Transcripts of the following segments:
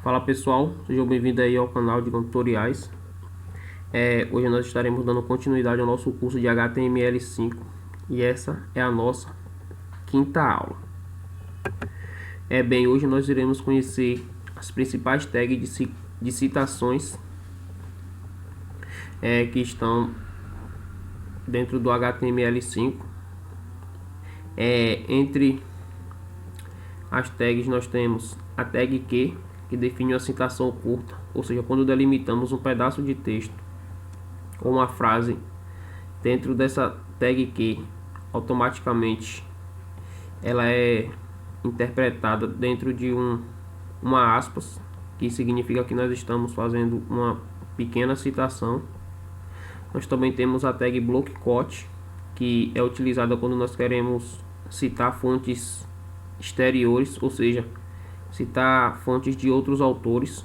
Fala pessoal, sejam bem-vindos aí ao canal de tutoriais. Hoje nós estaremos dando continuidade ao nosso curso de HTML5 e essa é a nossa quinta aula. Hoje nós iremos conhecer as principais tags de citações que estão dentro do HTML5. Entre as tags nós temos a tag que define uma citação curta, ou seja, quando delimitamos um pedaço de texto ou uma frase dentro dessa tag que, automaticamente ela é interpretada dentro de uma aspas, que significa que nós estamos fazendo uma pequena citação. Nós também temos a tag block quote, que é utilizada quando nós queremos citar fontes exteriores, ou seja, citar fontes de outros autores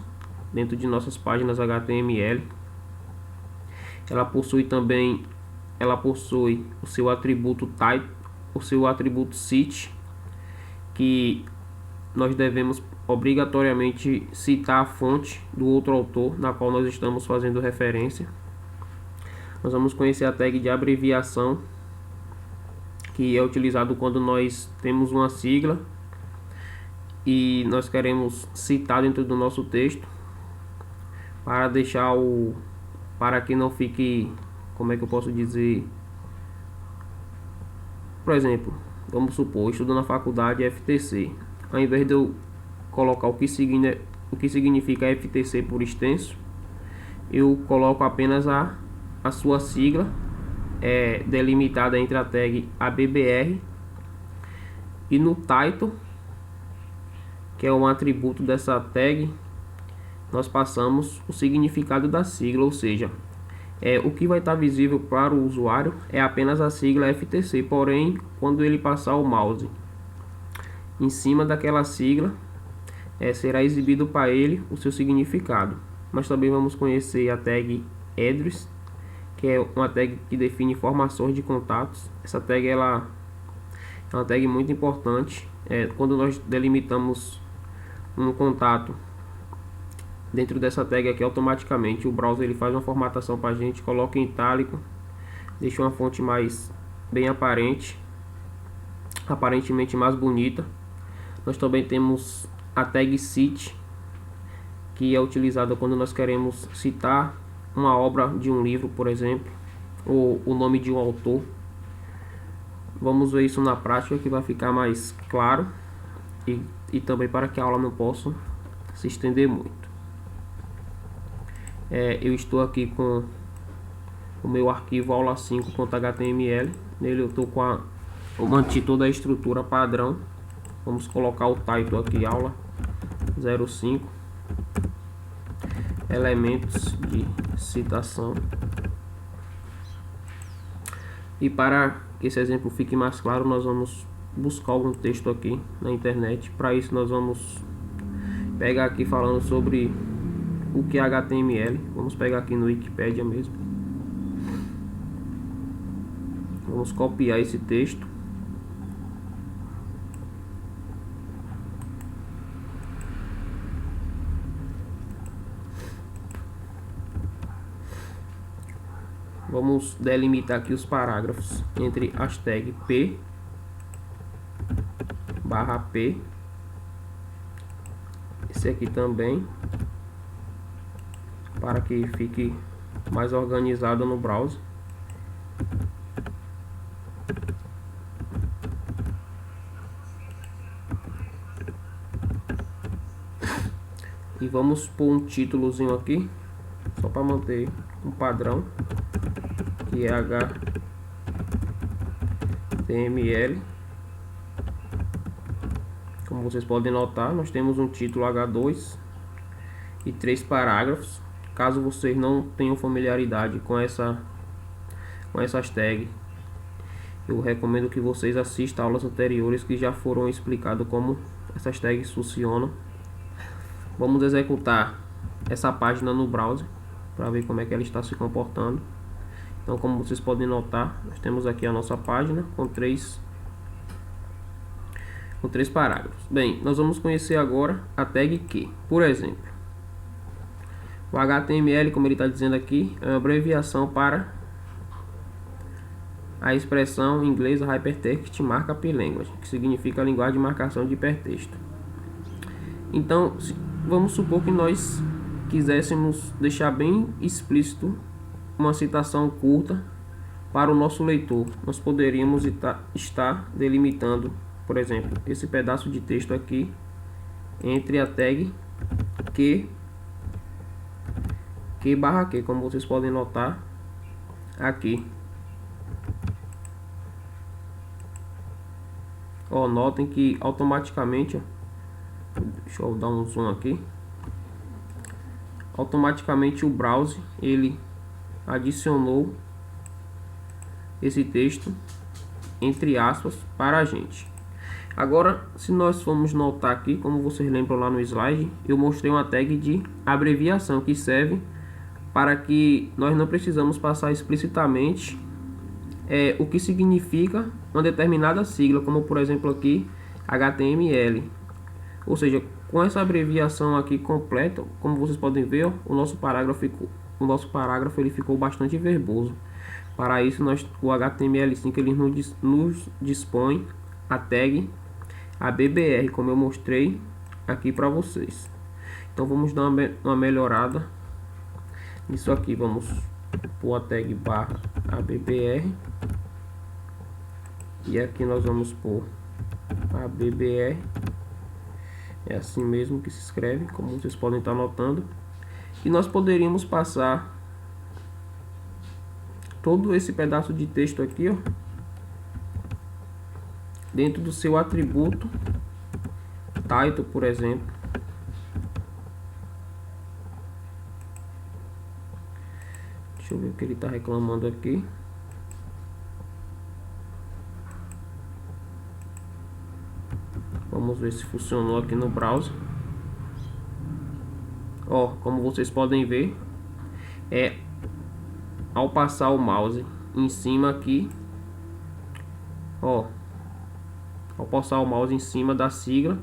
dentro de nossas páginas HTML. Ela possui o seu atributo type, o seu atributo cite, que nós devemos obrigatoriamente citar a fonte do outro autor na qual nós estamos fazendo referência. Nós vamos conhecer a tag de abreviação, que é utilizado quando nós temos uma sigla e nós queremos citar dentro do nosso texto para que não fique, como é que eu posso dizer, por exemplo, vamos supor, eu estudo na faculdade FTC. Ao invés de eu colocar o que significa FTC por extenso, eu coloco apenas a sua sigla delimitada entre a tag ABBR e no title, que é um atributo dessa tag, nós passamos o significado da sigla, ou seja, o que vai estar visível para o usuário é apenas a sigla FTC, porém, quando ele passar o mouse em cima daquela sigla, será exibido para ele o seu significado. Nós também vamos conhecer a tag address, que é uma tag que define informações de contatos. Essa tag ela é uma tag muito importante. Quando nós delimitamos um contato dentro dessa tag aqui, automaticamente o browser ele faz uma formatação para a gente, coloca em itálico, deixa uma fonte bem aparentemente mais bonita. Nós também temos a tag cite, que é utilizada quando nós queremos citar uma obra de um livro, por exemplo, ou o nome de um autor. Vamos ver isso na prática, que vai ficar mais claro e também para que a aula não possa se estender muito. Eu estou aqui com o meu arquivo aula5.html. Nele eu estou eu mantive toda a estrutura padrão. Vamos colocar o title aqui, aula 05, elementos de citação. E para que esse exemplo fique mais claro, nós vamos buscar algum texto aqui na internet. Para isso nós vamos pegar aqui falando sobre o que é HTML. Vamos pegar aqui no Wikipedia mesmo. Vamos copiar esse texto. Vamos delimitar aqui os parágrafos entre hashtag P barra P. Esse aqui também, para que fique mais organizado no browser. E vamos pôr um títulozinho aqui, só para manter um padrão, que é HTML. Como vocês podem notar, nós temos um título H2 e 3 parágrafos. Caso vocês não tenham familiaridade com essas tags, eu recomendo que vocês assistam aulas anteriores que já foram explicadas como essas tags funcionam. Vamos executar essa página no browser para ver como é que ela está se comportando. Então, como vocês podem notar, nós temos aqui a nossa página com 3 com 3 parágrafos. Bem, nós vamos conhecer agora a tag que, por exemplo, o HTML, como ele está dizendo aqui, é uma abreviação para a expressão em inglês Hypertext Markup Language, que significa a linguagem de marcação de hipertexto. Então, vamos supor que nós quiséssemos deixar bem explícito uma citação curta para o nosso leitor. Nós poderíamos estar delimitando, por exemplo, esse pedaço de texto aqui entre a tag que barra que, como vocês podem notar aqui. Ó, notem que automaticamente, deixa eu dar um zoom aqui, automaticamente o browser ele adicionou esse texto entre aspas para a gente. Agora, se nós formos notar aqui, como vocês lembram lá no slide, eu mostrei uma tag de abreviação que serve para que nós não precisamos passar explicitamente o que significa uma determinada sigla, como por exemplo aqui HTML. Ou seja, com essa abreviação aqui completa, como vocês podem ver, ó, o nosso parágrafo ele ficou bastante verboso. Para isso, o HTML5 ele nos dispõe a tag ABBR, como eu mostrei aqui para vocês. Então vamos dar uma melhorada nisso aqui. Vamos pôr a tag barra ABBR e aqui nós vamos pôr ABBR. É assim mesmo que se escreve, como vocês podem estar notando. E nós poderíamos passar todo esse pedaço de texto aqui, ó, dentro do seu atributo title, por exemplo. Deixa eu ver o que ele está reclamando aqui. Vamos ver se funcionou aqui no browser. Ó, como vocês podem ver, ao passar o mouse em cima aqui, ó, ao passar o mouse em cima da sigla,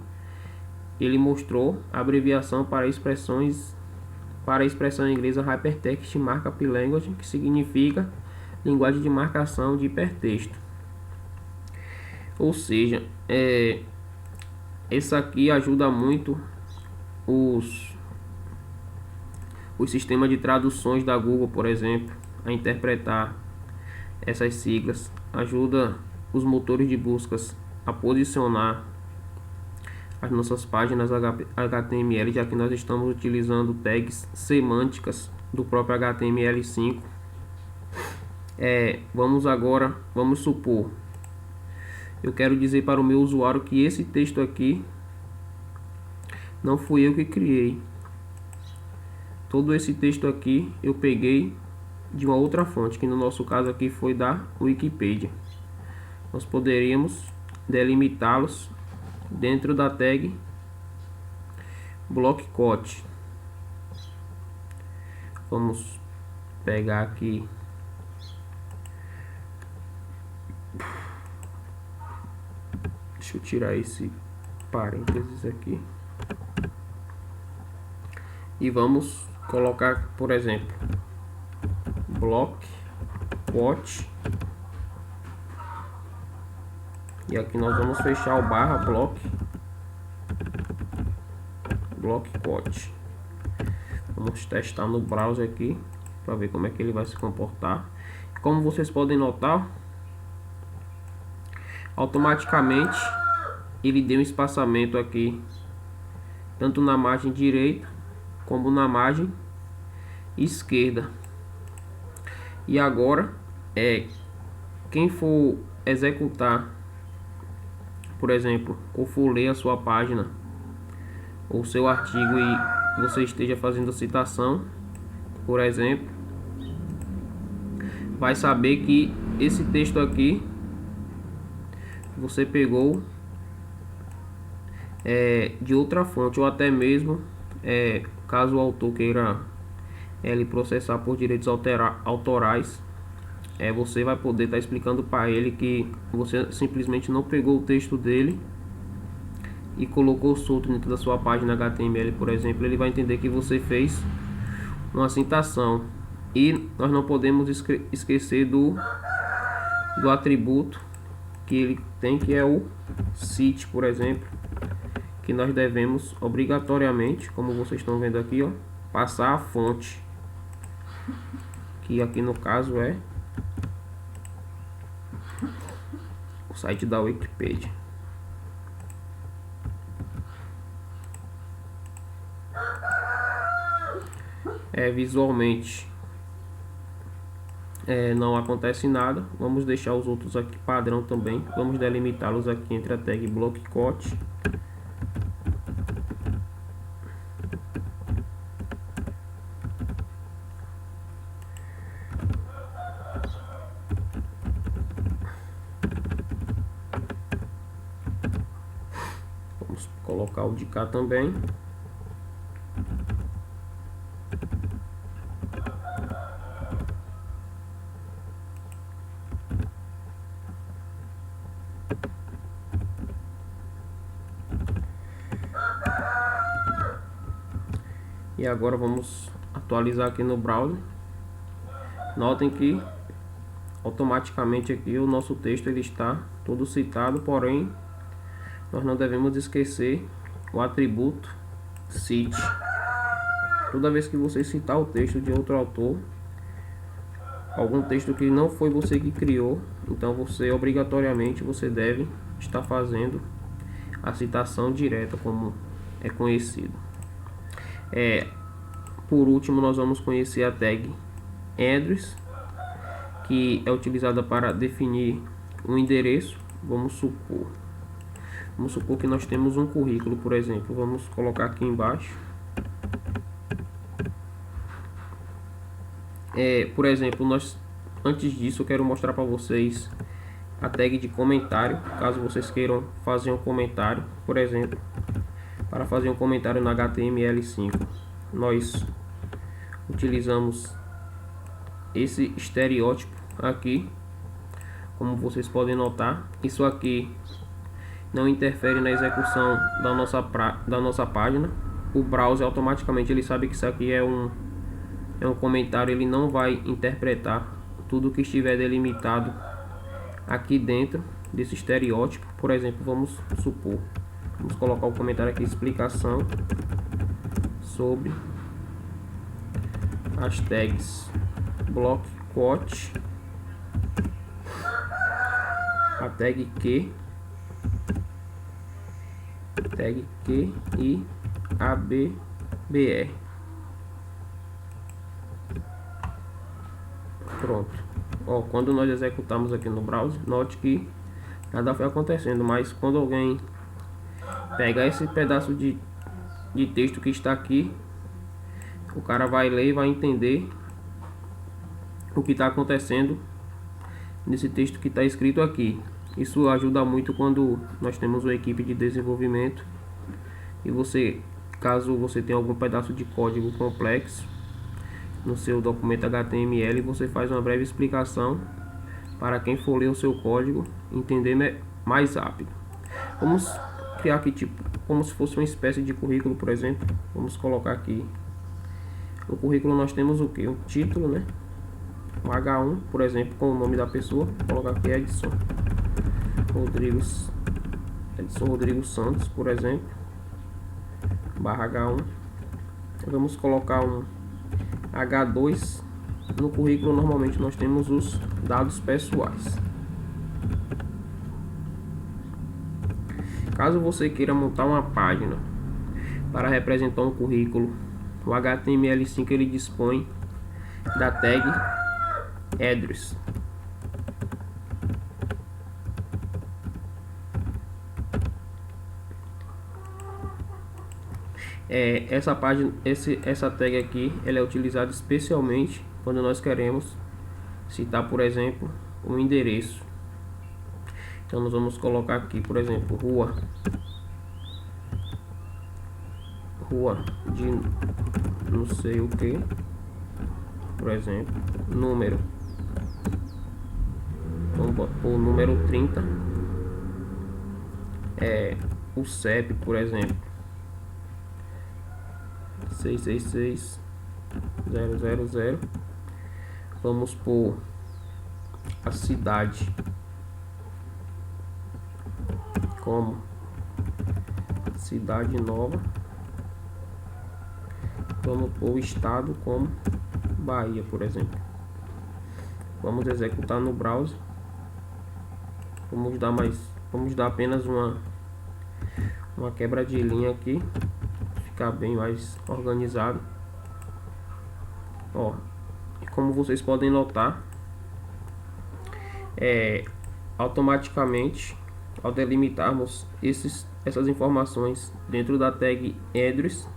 ele mostrou a abreviação para a expressão inglesa Hypertext Markup Language, que significa linguagem de marcação de hipertexto. Ou seja, essa aqui ajuda muito os sistemas de traduções da Google, por exemplo, a interpretar essas siglas. Ajuda os motores de buscas a posicionar as nossas páginas HTML, já que nós estamos utilizando tags semânticas do próprio HTML5. Vamos supor, eu quero dizer para o meu usuário que esse texto aqui não fui eu que criei. Todo esse texto aqui eu peguei de uma outra fonte, que no nosso caso aqui foi da Wikipedia. Nós poderíamos delimitá-los dentro da tag block quote. Vamos pegar aqui deixa eu tirar esse parênteses aqui e vamos colocar, por exemplo, block quote, e aqui nós vamos fechar o barra block quote. Vamos testar no browser aqui para ver como é que ele vai se comportar. Como vocês podem notar, automaticamente ele deu um espaçamento aqui tanto na margem direita como na margem esquerda. E agora quem for executar, por exemplo, ou for ler a sua página ou seu artigo e você esteja fazendo citação, por exemplo, vai saber que esse texto aqui você pegou de outra fonte, ou até mesmo caso o autor queira ele processar por direitos autorais, você vai poder estar explicando para ele que você simplesmente não pegou o texto dele e colocou solto dentro da sua página HTML, por exemplo, ele vai entender que você fez uma citação. E nós não podemos esquecer do atributo que ele tem, que é o cite, por exemplo, que nós devemos obrigatoriamente, como vocês estão vendo aqui, ó, passar a fonte, que aqui no caso é o site da Wikipedia. Visualmente não acontece nada. Vamos deixar os outros aqui padrão também. Vamos delimitá-los aqui entre a tag block quote vamos colocar o de cá também. E agora vamos atualizar aqui no browser. Notem que automaticamente aqui o nosso texto ele está todo citado, porém nós não devemos esquecer o atributo cite. Toda vez que você citar o texto de outro autor, algum texto que não foi você que criou, então você obrigatoriamente você deve estar fazendo a citação direta, como é conhecido. Por último, nós vamos conhecer a tag address, que é utilizada para definir um endereço. Vamos supor que nós temos um currículo, por exemplo. Vamos colocar aqui embaixo. Por exemplo, antes disso eu quero mostrar para vocês a tag de comentário, caso vocês queiram fazer um comentário. Por exemplo, para fazer um comentário na HTML5, nós utilizamos esse estereótipo aqui. Como vocês podem notar, isso aqui não interfere na execução da nossa página. O browser automaticamente ele sabe que isso aqui é um comentário, ele não vai interpretar tudo que estiver delimitado aqui dentro desse estereótipo. Por exemplo, vamos colocar o comentário aqui, explicação sobre as tags block quote, a tag Q e ABBR. Pronto. Quando nós executamos aqui no browser, note que nada foi acontecendo, mas quando alguém pegar esse pedaço de texto que está aqui, o cara vai ler e vai entender o que está acontecendo nesse texto que está escrito aqui. Isso ajuda muito quando nós temos uma equipe de desenvolvimento e caso você tenha algum pedaço de código complexo no seu documento HTML, você faz uma breve explicação para quem for ler o seu código entender mais rápido. Vamos criar aqui como se fosse uma espécie de currículo, por exemplo. Vamos colocar aqui no currículo, nós temos o que? Um título, né? Um H1, por exemplo, com o nome da pessoa. Vou colocar aqui Edson Rodrigo Santos, por exemplo, barra H1. Vamos colocar um H2. No currículo normalmente nós temos os dados pessoais. Caso você queira montar uma página para representar um currículo, o HTML5 ele dispõe da tag address. Essa tag aqui ela é utilizada especialmente quando nós queremos citar, por exemplo, um endereço. Então nós vamos colocar aqui, por exemplo, rua de não sei o que, por exemplo, número, vamos pôr o número 30, o CEP, por exemplo, 666-000. Vamos por a cidade como Cidade Nova. Vamos por o estado como Bahia, por exemplo. Vamos executar no browser. Vamos dar apenas uma quebra de linha aqui, ficar bem mais organizado. Ó, e como vocês podem notar, automaticamente, ao delimitarmos essas informações dentro da tag address,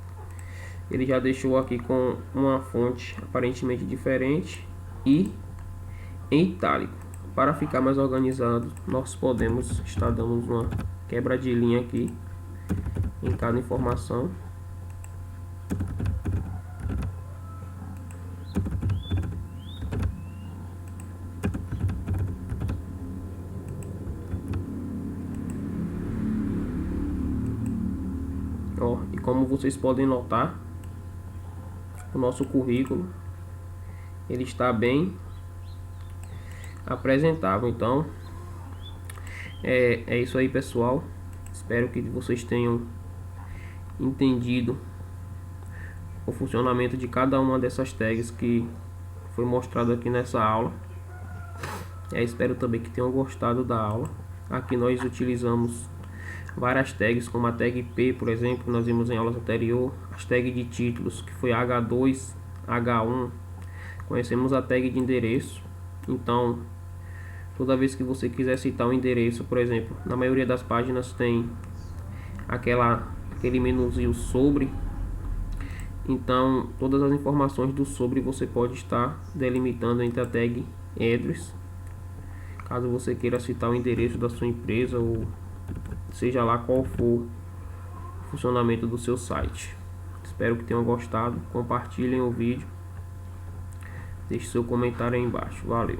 ele já deixou aqui com uma fonte aparentemente diferente e em itálico. Para ficar mais organizado, nós podemos estar dando uma quebra de linha aqui em cada informação. Ó, e como vocês podem notar, o nosso currículo ele está bem apresentável. Então é isso aí, pessoal. Espero que vocês tenham entendido o funcionamento de cada uma dessas tags que foi mostrado aqui nessa aula. Espero também que tenham gostado da aula. Aqui nós utilizamos várias tags, como a tag P, por exemplo, que nós vimos em aulas anterior, as tags de títulos, que foi H2, H1. Conhecemos a tag de endereço. Então, toda vez que você quiser citar um endereço, por exemplo, na maioria das páginas tem aquele menuzinho sobre. Então, todas as informações do sobre você pode estar delimitando entre a tag address, caso você queira citar o endereço da sua empresa ou seja lá qual for o funcionamento do seu site. Espero que tenham gostado. Compartilhem o vídeo. Deixe seu comentário aí embaixo. Valeu!